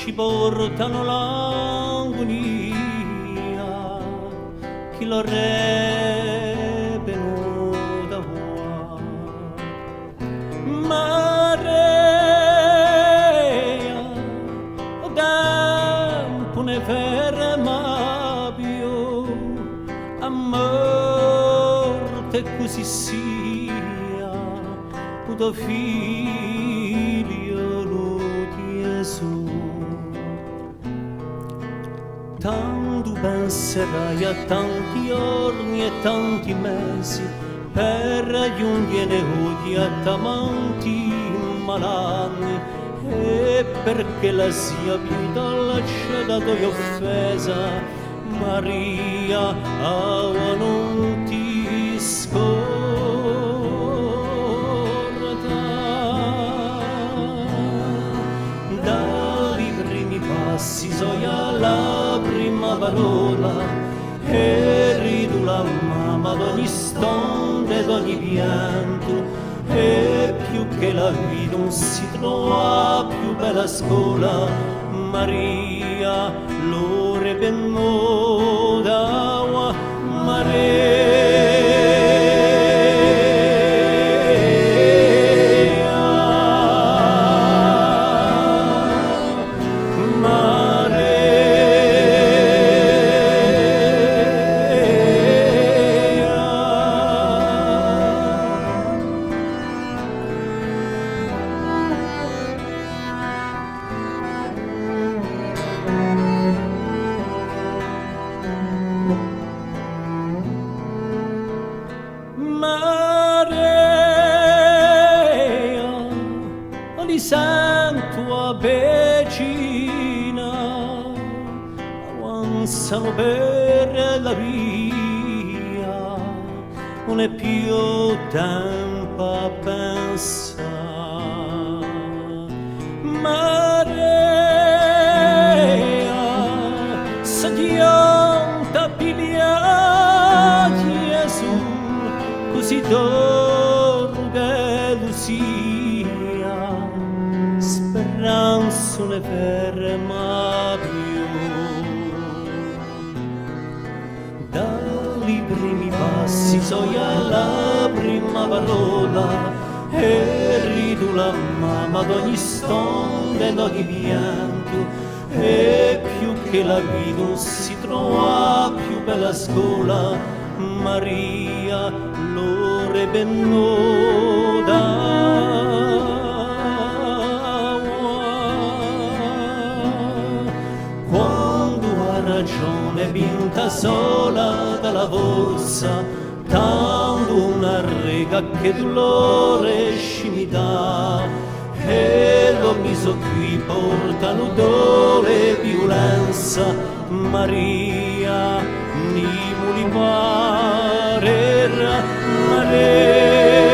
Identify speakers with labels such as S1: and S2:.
S1: ci portano l'agonia, chi lo re venuta qua. Marea, o tempo ne ferma più, a morte così sia, o tuo figlio lo Gesù. Tanto penserai a tanti giorni e tanti mesi per raggiungere odi a tamanti malanni, e perché la sia pietà lasciata tua offesa, Maria, ava non ti scorda. Dai primi passi soia la prima parola, e ridu la mamma d'ogni istante, d'ogni pianto, e più che la vita non si trova più bella scuola, Maria, l'ore venuta, Maria. Maria, li sento avvicina, avanzano per la via, non è più tempo a pensare. Maria, se diventa piglia Gesù, così d'oro che lo sia, speranza ne ferma più. Dai primi passi soia la prima parola, e ridu la mamma d'ogni istante, d'ogni pianto, e più che la vita non si trova più bella scuola, Maria, l'ore venuta. Quando ha ragione vinta sola dalla borsa, tanto una rega che dolore scimità, e lo miso qui portano dole e violenza, Maria, ni muli parera, Maria.